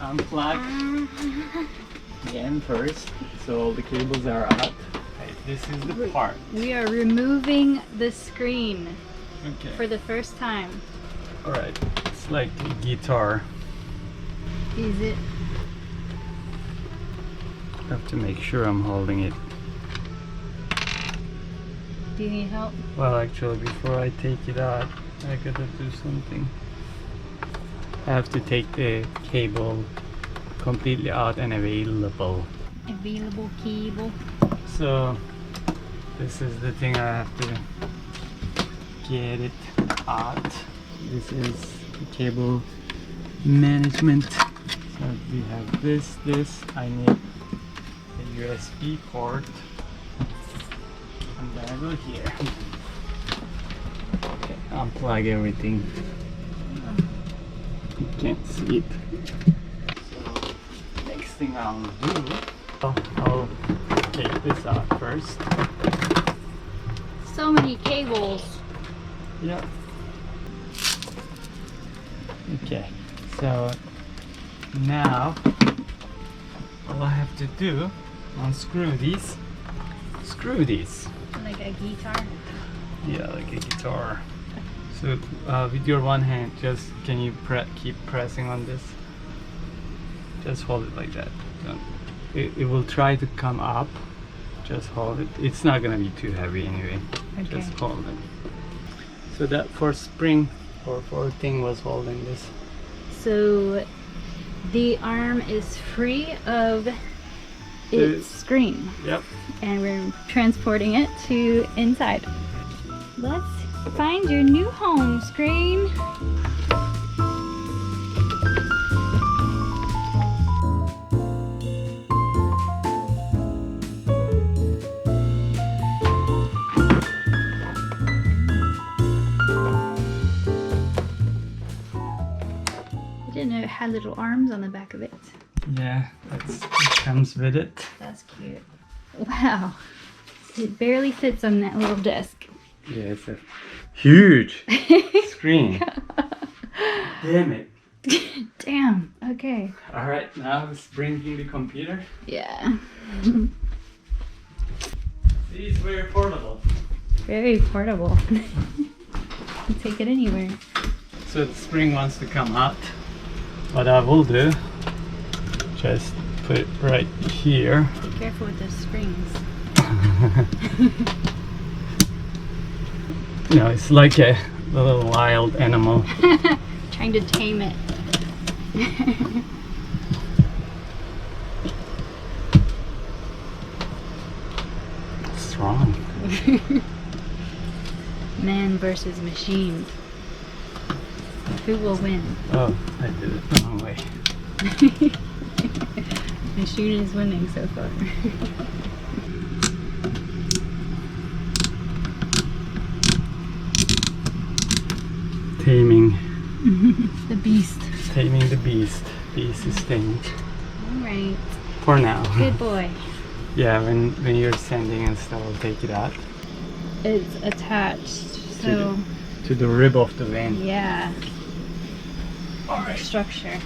unplug the end first, so all the cables are out. Okay, this is the part. We are removing the screen for Okay. the first time. Alright, it's like a guitar. Is it? I have to make sure I'm holding it. Do you need help? Well, actually, before I take it out, I gotta do something. I have to take the cable completely out and available. Available cable. So, this is the thing I have to get it out. This is the cable management. So we have this. I need a USB port. And then I go here. Okay, unplug everything. You can't see it. So next thing I'll do, I'll take this out first. So many cables. Yep. Okay, so now all I have to do, unscrew these, screw these. Like a guitar. Yeah, like a guitar. So with your one hand, just can you keep pressing on this? Just hold it like that. It will try to come up. Just hold it. It's not gonna be too heavy anyway. Okay. Just hold it. So that first spring or thing was holding this. So the arm is free of its screen. Yep. And we're transporting it to inside. Let's find your new home, screen. I didn't know it had little arms on the back of it. Yeah, it comes with it. That's cute. Wow. It barely fits on that little desk. Yeah, it's a huge screen. Damn it. Damn. Okay. Alright, now let's bring in the computer. Yeah. See, it's very portable. Very portable. You can take it anywhere. So the spring wants to come out. What I will do, just put it right here. Be careful with those springs. You know, it's like a little wild animal. Trying to tame it. Strong. Man versus machine. Who will win? Oh, I did it the wrong way. Machine is winning so far. Taming. The beast. Taming the beast. Beast is tamed. Alright. For now. Good boy. Yeah, when you're sanding and stuff, I'll take it out. It's attached. So To the rib of the van. yeah. The structure.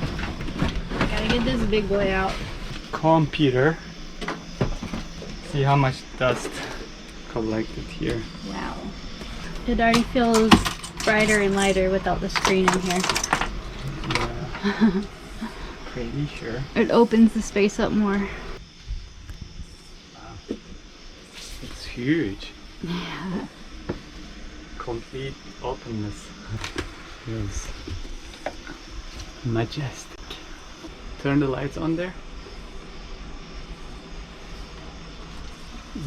Gotta get this big boy out. Computer. See how much dust collected here. Wow. It already feels brighter and lighter without the screen in here. Yeah. Pretty sure. It opens the space up more. Wow. It's huge. Yeah. Complete openness. Feels majestic. Turn the lights on there.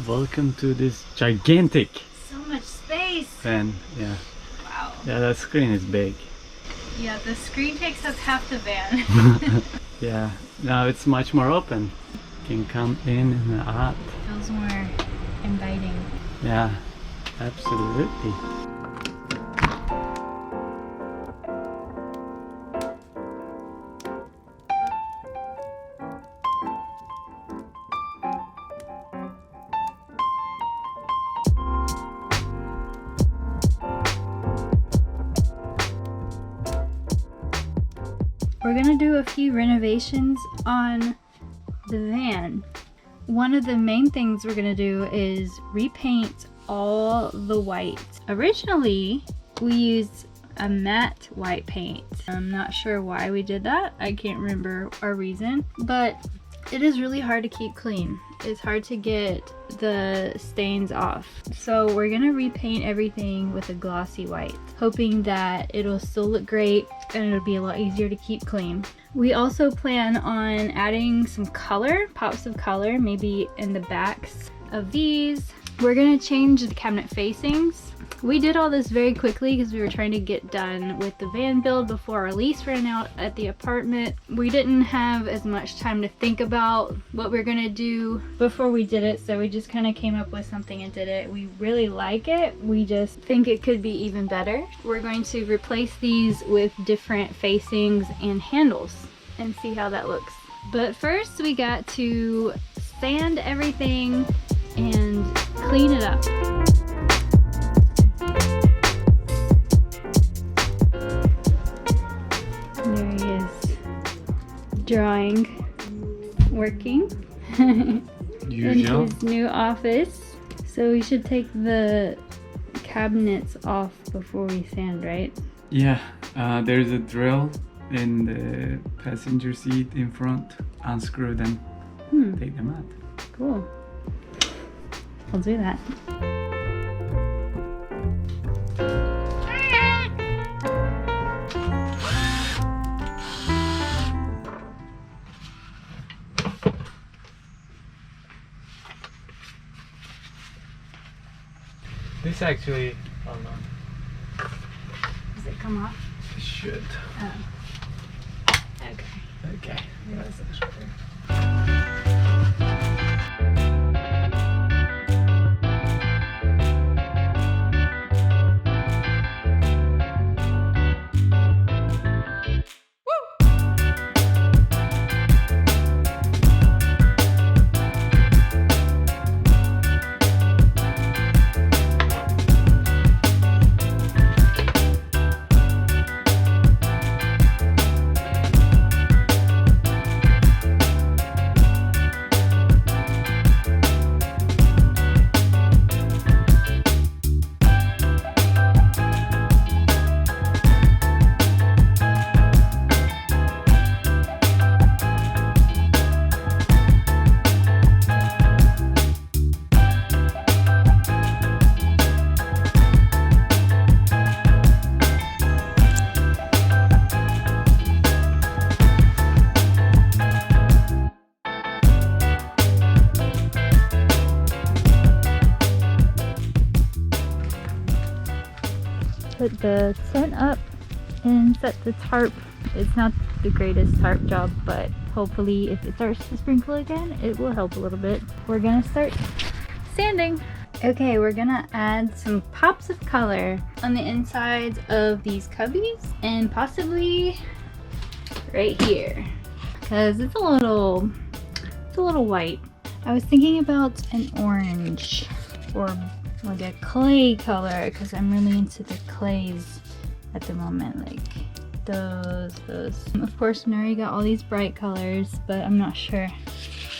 Welcome to this gigantic So much space. van. Yeah. Wow. Yeah, that screen is big. Yeah, the screen takes up half the van. Yeah, now it's much more open. Can come in and out. Feels more inviting. Yeah, absolutely. We're gonna do a few renovations on the van. One of the main things we're gonna do is repaint all the white. Originally, we used a matte white paint. I'm not sure why we did that. I can't remember our reason, but it is really hard to keep clean. It's hard to get the stains off. So we're gonna repaint everything with a glossy white, hoping that it'll still look great and it'll be a lot easier to keep clean. We also plan on adding some color, pops of color, maybe in the backs of these. We're gonna change the cabinet facings. We did all this very quickly because we were trying to get done with the van build before our lease ran out at the apartment. We didn't have as much time to think about what we're gonna do before we did it, so we just kind of came up with something and did it. We really like it. We just think it could be even better. We're going to replace these with different facings and handles and see how that looks. But first we got to sand everything and clean it up. There he is, drawing, working in his new office. So we should take the cabinets off before we sand, right? Yeah, there's a drill in the passenger seat in front. Unscrew them, take them out. Cool. I'll do that. This actually, hold on. Does it come off? It should. Oh. Okay. Okay. That's actually. Put the tent up and set the tarp. It's not the greatest tarp job, but hopefully if it starts to sprinkle again, it will help a little bit. We're gonna start sanding. Okay, we're gonna add some pops of color on the insides of these cubbies and possibly right here, because it's a little white. I was thinking about an orange or like a clay color, because I'm really into the clays at the moment, like those. Of course, Nuri got all these bright colors, but I'm not sure.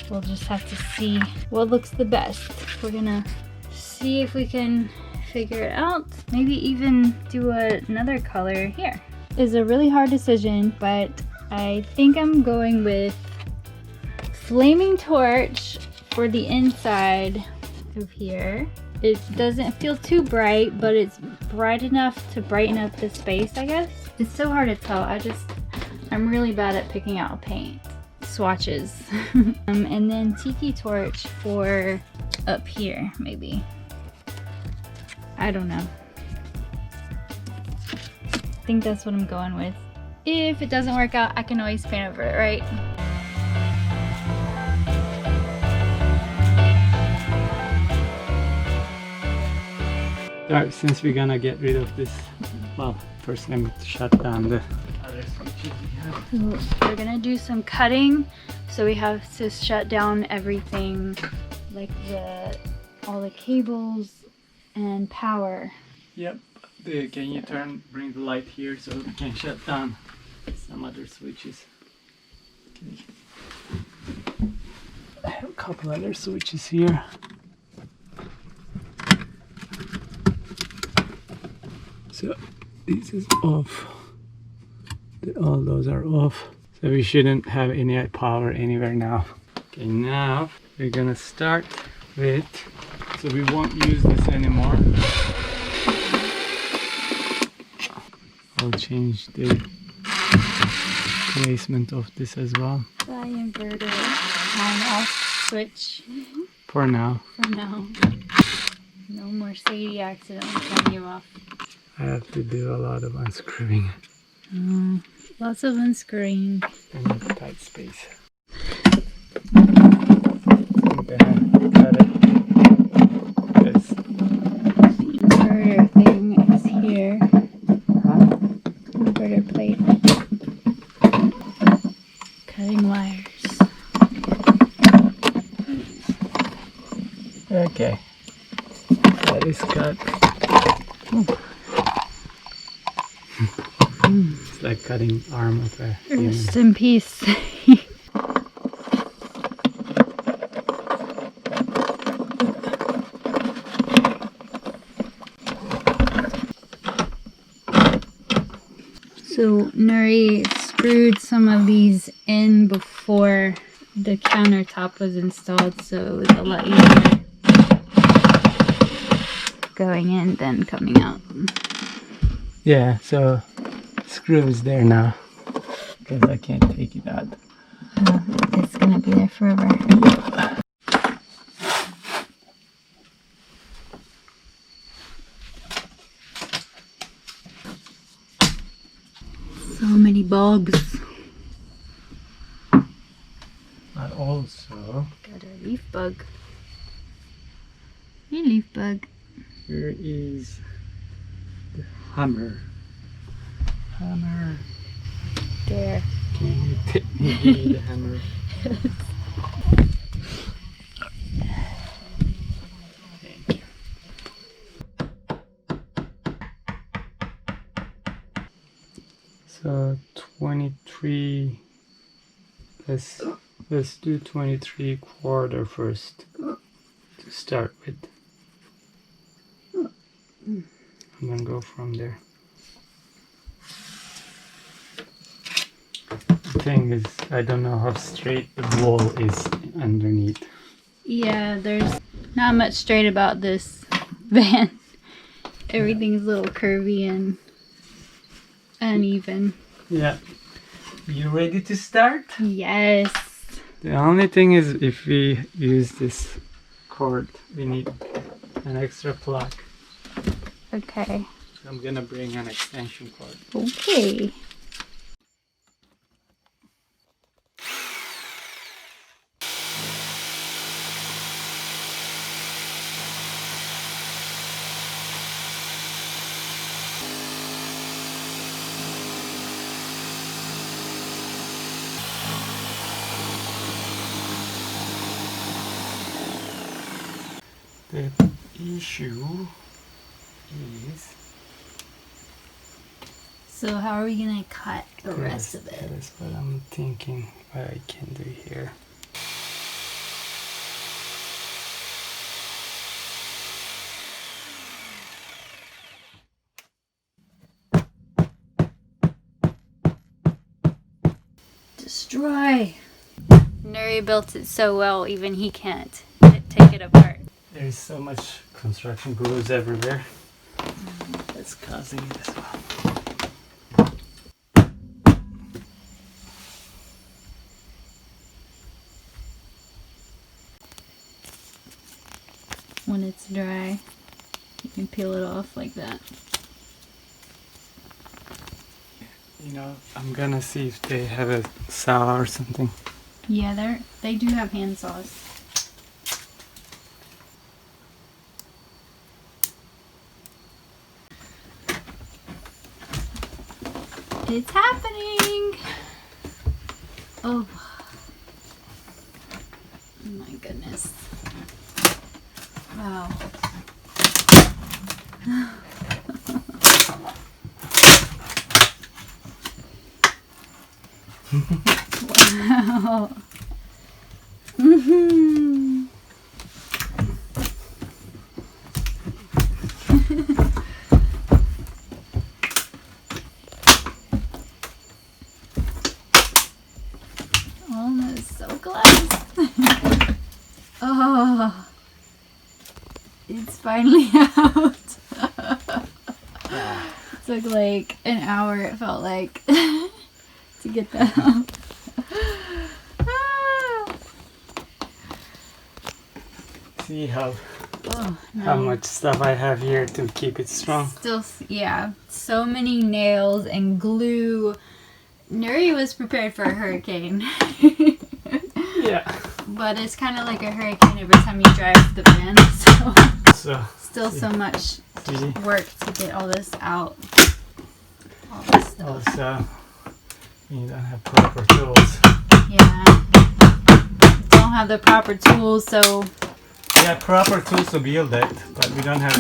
We'll just have to see what looks the best. We're gonna see if we can figure it out. Maybe even do another color here. It's a really hard decision, but I think I'm going with flaming torch for the inside of here. It doesn't feel too bright, but it's bright enough to brighten up the space, I guess. It's so hard to tell. I'm really bad at picking out paint swatches. And then tiki torch for up here, maybe. I don't know. I think that's what I'm going with. If it doesn't work out, I can always paint over it, right? Alright, since we're gonna get rid of this, well, first let me shut down the other switches we have. So we're gonna do some cutting, so we have to shut down everything, like all the cables and power. Yep. Can you bring the light here so we can shut down some other switches? couple other switches here. So this is off. All those are off. So we shouldn't have any power anywhere now. Okay, now we're gonna start with, so we won't use this anymore. I'll change the placement of this as well. Fly inverter on off switch. For now. For now. No more Sadie accidentally turning you off. I have to do a lot of unscrewing. Lots of unscrewing. And a tight space. I'm gonna cut it. This Inverter thing is here. Inverter plate. Cutting wires. Okay. That is cut. It's like cutting arm of a human. Rest in peace. So Nuri screwed some of these in before the countertop was installed, so it was a lot easier going in than coming out. Yeah, so screw is there now because I can't take it out. It's gonna be there forever. So many bugs. But also, Got a leaf bug. Hey, leaf bug. here is the hammer. Hammer. There. Can you take me give me the hammer? Thank you. So 23. Let's do 23/4 first to start with. And then go from there. The thing is, I don't know how straight the wall is underneath. Yeah, there's not much straight about this van. Everything's a little curvy and uneven. Yeah. You ready to start? Yes. The only thing is, if we use this cord, we need an extra plug. Okay. I'm gonna bring an extension cord. Okay. The issue is... So how are we gonna cut the rest of it? That's what I'm thinking, what I can do here. Destroy. Nuri built it so well, even he can't take it apart. There's so much construction glues everywhere. That's causing it as well. When it's dry, you can peel it off like that. You know, I'm gonna see if they have a saw or something. Yeah, they do have hand saws. It's happening! Oh. Oh my goodness. Wow. Wow. so close. Oh, it's finally out. It took like an hour, it felt like, to get that out. See how No. much stuff I have here to keep it strong. Still, yeah, so many nails and glue. Nuri was prepared for a hurricane. Yeah. But it's kind of like a hurricane every time you drive the van, so still so much work to get all this out. All this stuff. Also, you don't have proper tools. Yeah. Don't have the proper tools, so... We have proper tools to build it, but we don't have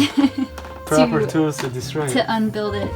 proper tools to destroy it. To unbuild it.